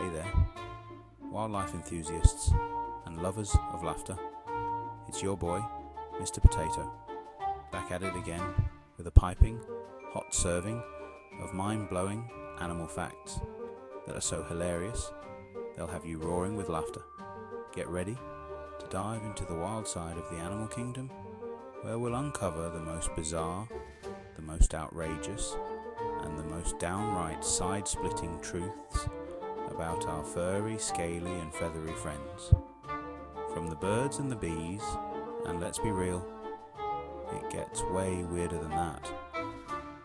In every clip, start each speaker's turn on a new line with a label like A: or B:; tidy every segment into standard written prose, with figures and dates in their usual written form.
A: Hey there, wildlife enthusiasts and lovers of laughter. It's your boy, Mr. Potato, back at it again with a piping, hot serving of mind-blowing animal facts that are so hilarious they'll have you roaring with laughter. Get ready to dive into the wild side of the animal kingdom, where we'll uncover the most bizarre, the most outrageous, and the most downright side-splitting truths about our furry, scaly and feathery friends. From the birds and the bees, and let's be real, it gets way weirder than that,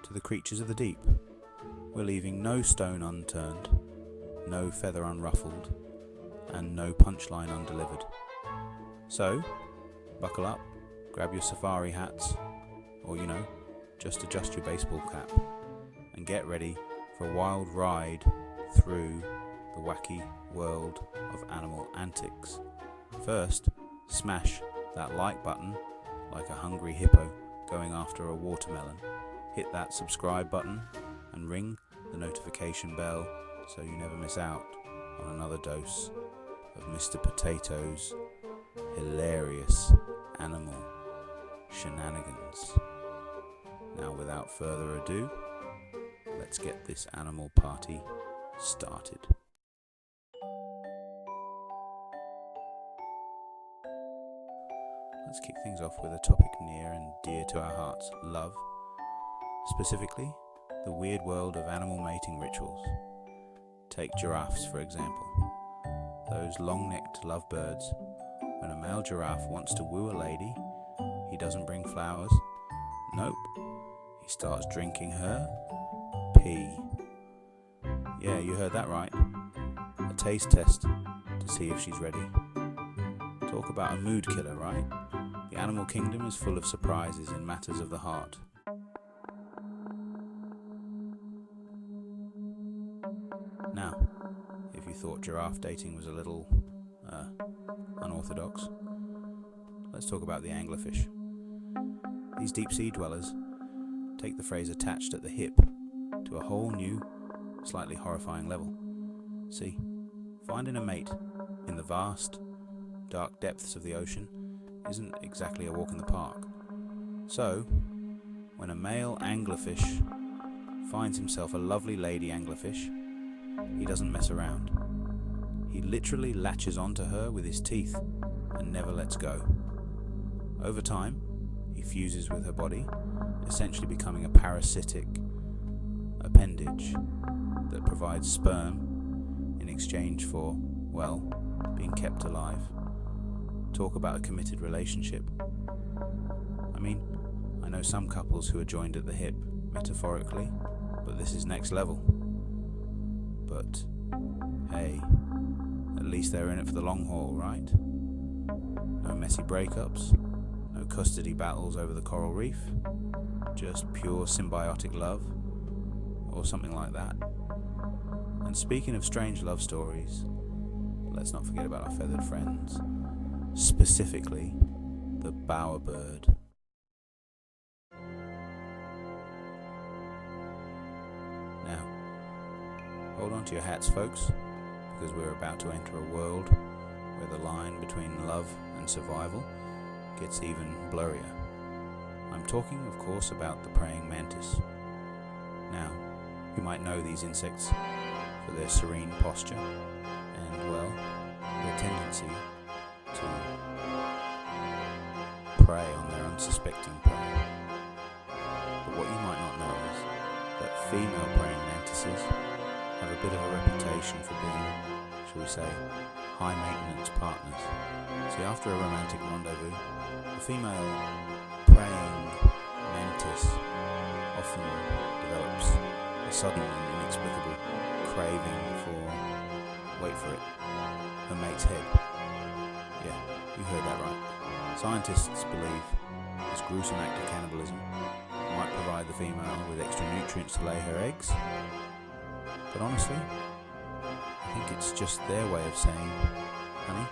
A: to the creatures of the deep. We're leaving no stone unturned, no feather unruffled, and no punchline undelivered. So, buckle up, grab your safari hats, or just adjust your baseball cap, and get ready for a wild ride through the wacky world of animal antics. First, smash that like button like a hungry hippo going after a watermelon. Hit that subscribe button and ring the notification bell so you never miss out on another dose of Mr. Potato's hilarious animal shenanigans. Now, without further ado, let's get this animal party started. Let's kick things off with a topic near and dear to our hearts, love. Specifically, the weird world of animal mating rituals. Take giraffes, for example. Those long-necked lovebirds. When a male giraffe wants to woo a lady, he doesn't bring flowers. Nope. He starts drinking her pee. Yeah, you heard that right. A taste test to see if she's ready. Talk about a mood killer, right? The animal kingdom is full of surprises in matters of the heart. Now, if you thought giraffe dating was a little unorthodox, let's talk about the anglerfish. These deep sea dwellers take the phrase attached at the hip to a whole new, slightly horrifying level. See, finding a mate in the vast, dark depths of the ocean isn't exactly a walk in the park. So, when a male anglerfish finds himself a lovely lady anglerfish, he doesn't mess around. He literally latches onto her with his teeth and never lets go. Over time, he fuses with her body, essentially becoming a parasitic appendage that provides sperm in exchange for, well, being kept alive. Talk about a committed relationship. I mean, I know some couples who are joined at the hip, metaphorically, but this is next level. But, hey, at least they're in it for the long haul, right? No messy breakups, no custody battles over the coral reef, just pure symbiotic love, or something like that. And speaking of strange love stories, let's not forget about our feathered friends, specifically the bowerbird. Now, hold on to your hats, folks, because we're about to enter a world where the line between love and survival gets even blurrier. I'm talking, of course, about the praying mantis. Now, you might know these insects for their serene posture and, well, their tendency to prey on their unsuspecting prey. But what you might not know is that female praying mantises have a bit of a reputation for being, shall we say, high maintenance partners. See, after a romantic rendezvous, the female praying mantis often develops a sudden and inexplicable craving for, wait for it, her mate's head. Yeah, you heard that right. Scientists believe this gruesome act of cannibalism might provide the female with extra nutrients to lay her eggs. But honestly, I think it's just their way of saying, honey,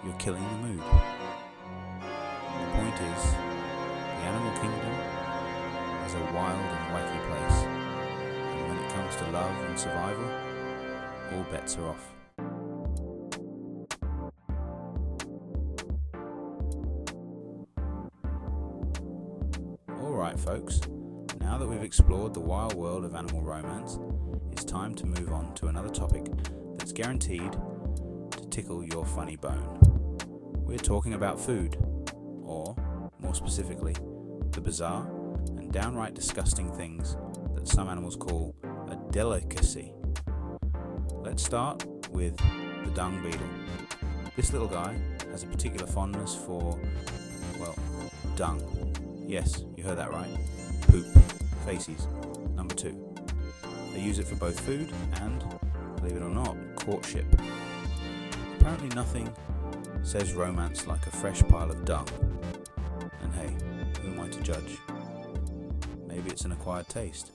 A: you're killing the mood. The point is, the animal kingdom is a wild and wacky place. And when it comes to love and survival, all bets are off. Alright folks, now that we've explored the wild world of animal romance, it's time to move on to another topic that's guaranteed to tickle your funny bone. We're talking about food, or, more specifically, the bizarre and downright disgusting things that some animals call a delicacy. Let's start with the dung beetle. This little guy has a particular fondness for, well, dung. Yes, you heard that right. Poop. Faces. Number 2. They use it for both food and, believe it or not, courtship. Apparently nothing says romance like a fresh pile of dung. And hey, who am I to judge? Maybe it's an acquired taste.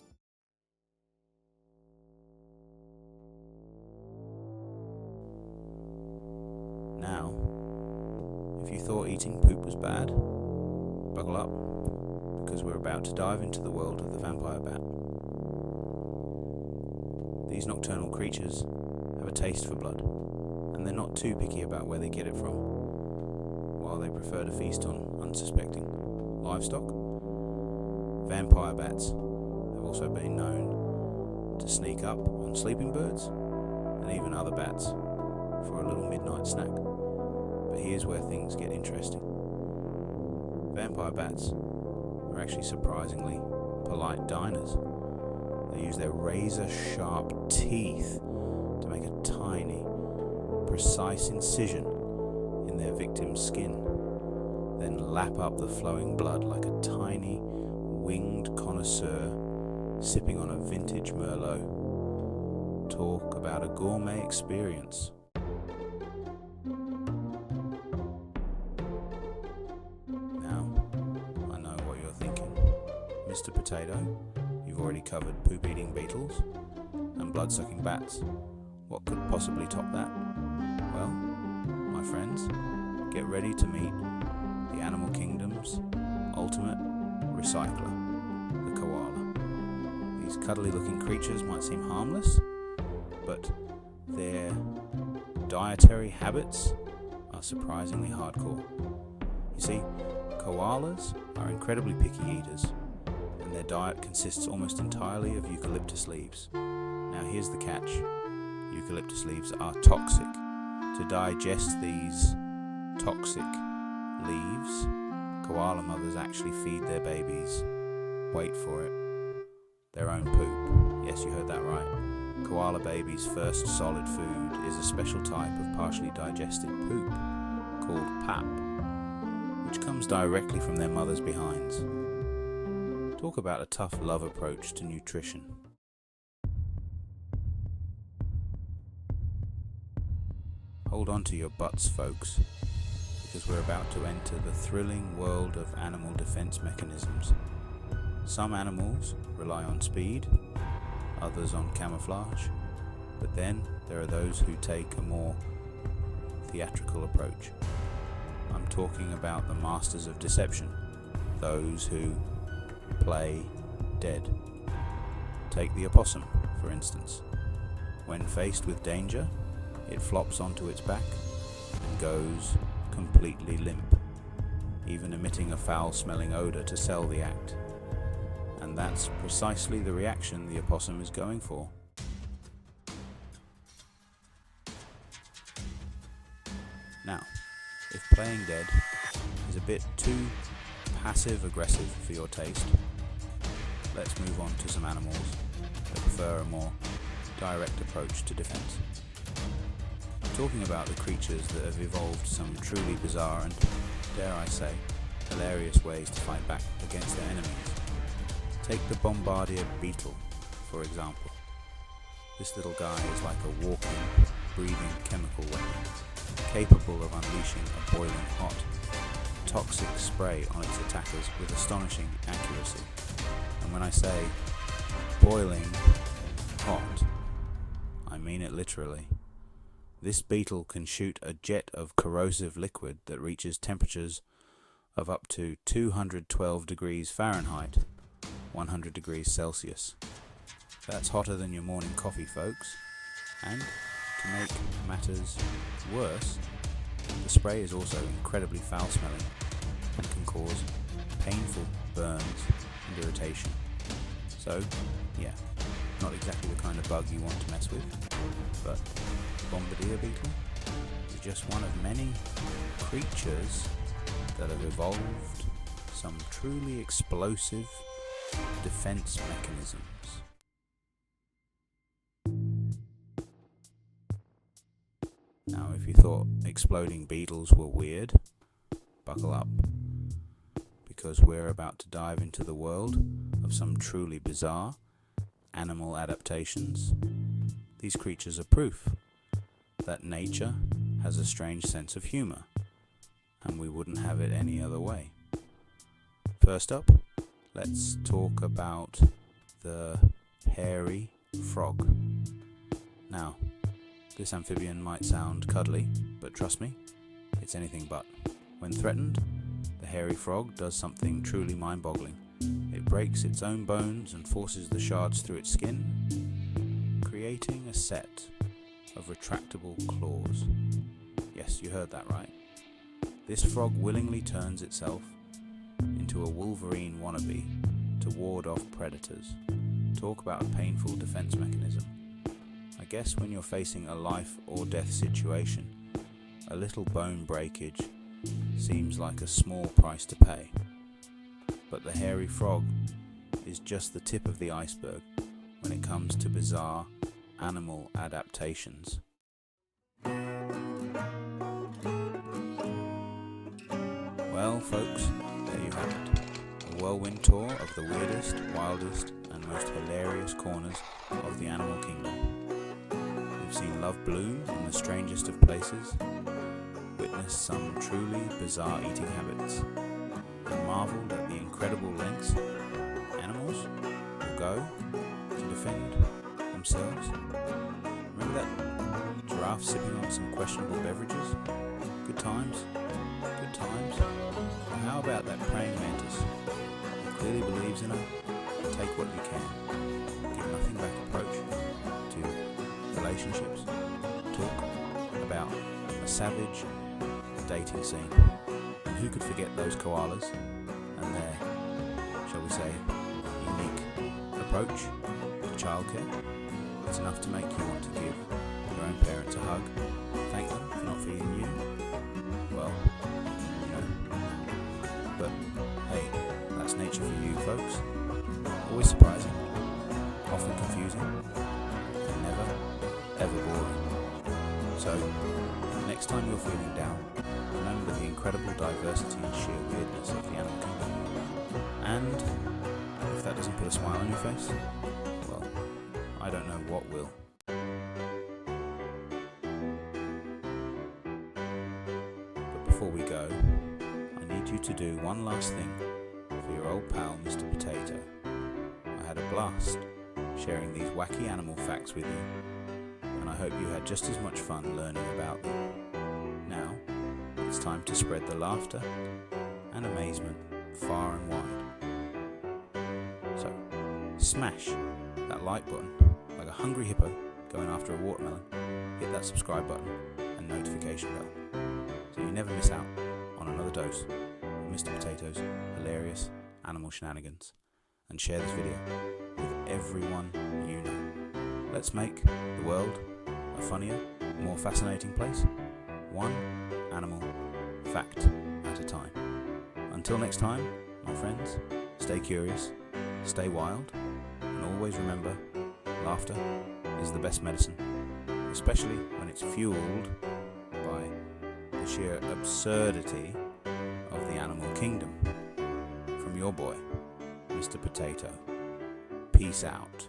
A: Now, if you thought eating poop was bad, buckle up, because we're about to dive into the world of the vampire bat. These nocturnal creatures have a taste for blood, and they're not too picky about where they get it from, while they prefer to feast on unsuspecting livestock. Vampire bats have also been known to sneak up on sleeping birds and even other bats for a little midnight snack. But here's where things get interesting. Vampire bats are actually surprisingly polite diners. They use their razor-sharp teeth to make a tiny, precise incision in their victim's skin, then lap up the flowing blood like a tiny, winged connoisseur sipping on a vintage Merlot. Talk about a gourmet experience. Mr. Potato, you've already covered poop-eating beetles and blood-sucking bats. What could possibly top that? Well, my friends, get ready to meet the animal kingdom's ultimate recycler, the koala. These cuddly-looking creatures might seem harmless, but their dietary habits are surprisingly hardcore. You see, koalas are incredibly picky eaters, and their diet consists almost entirely of eucalyptus leaves. Now here's the catch. Eucalyptus leaves are toxic. To digest these toxic leaves, koala mothers actually feed their babies, wait for it, their own poop. Yes, you heard that right. Koala babies' first solid food is a special type of partially digested poop called pap, which comes directly from their mother's behinds. Talk about a tough love approach to nutrition. Hold on to your butts, folks, because we're about to enter the thrilling world of animal defense mechanisms. Some animals rely on speed, others on camouflage, but then there are those who take a more theatrical approach. I'm talking about the masters of deception, those who play dead. Take the opossum, for instance. When faced with danger, it flops onto its back and goes completely limp, even emitting a foul-smelling odor to sell the act. And that's precisely the reaction the opossum is going for. Now, if playing dead is a bit too passive-aggressive for your taste, let's move on to some animals that prefer a more direct approach to defense. I'm talking about the creatures that have evolved some truly bizarre and, dare I say, hilarious ways to fight back against their enemies. Take the bombardier beetle, for example. This little guy is like a walking, breathing chemical weapon, capable of unleashing a boiling hot, toxic spray on its attackers with astonishing accuracy. And when I say boiling hot, I mean it literally. This beetle can shoot a jet of corrosive liquid that reaches temperatures of up to 212 degrees Fahrenheit, 100 degrees Celsius. That's hotter than your morning coffee, folks. And to make matters worse, the spray is also incredibly foul-smelling and can cause painful burns and irritation. So, yeah, not exactly the kind of bug you want to mess with, but bombardier beetle is just one of many creatures that have evolved some truly explosive defense mechanisms. Now, if you thought exploding beetles were weird, buckle up, because we're about to dive into the world of some truly bizarre animal adaptations. These creatures are proof that nature has a strange sense of humour, and we wouldn't have it any other way. First up, let's talk about the hairy frog. Now, this amphibian might sound cuddly, but trust me, it's anything but. When threatened, the hairy frog does something truly mind-boggling. It breaks its own bones and forces the shards through its skin, creating a set of retractable claws. Yes, you heard that right. This frog willingly turns itself into a Wolverine wannabe to ward off predators. Talk about a painful defense mechanism. I guess when you're facing a life or death situation, a little bone breakage seems like a small price to pay. But the hairy frog is just the tip of the iceberg when it comes to bizarre animal adaptations. Well, folks, there you have it. A whirlwind tour of the weirdest, wildest, and most hilarious corners of the animal kingdom. We've seen love bloom in the strangest of places, witnessed some truly bizarre eating habits, and marveled at the incredible lengths animals will go to defend themselves. Remember that giraffe sipping on some questionable beverages? Good times, good times. Well, how about that praying mantis who clearly believes in her? Take what you can. Give nothing back approach to relationships. Talk about a savage dating scene. And who could forget those koalas and their, shall we say, unique approach to childcare? It's enough to make you want to give your own parents a hug, thank them for not feeding you. Well, you know. But hey, that's nature for you, folks. Always surprising, often confusing, and never, ever boring. So, next time you're feeling down, remember the incredible diversity and sheer weirdness of the animal kingdom. And if that doesn't put a smile on your face, well, I don't know what will. But before we go, I need you to do one last thing for your old pal, Mr. Potato. I had a blast sharing these wacky animal facts with you, and I hope you had just as much fun learning about them. Now, it's time to spread the laughter and amazement far and wide. So, smash that like button like a hungry hippo going after a watermelon. Hit that subscribe button and notification bell so you never miss out on another dose of Mr. Potato's hilarious animal shenanigans. And share this video with everyone you know. Let's make the world a funnier, more fascinating place, one animal fact at a time. Until next time, my friends, stay curious, stay wild, and always remember, laughter is the best medicine, especially when it's fueled by the sheer absurdity of the animal kingdom. From your boy, Mr. Potato. Peace out.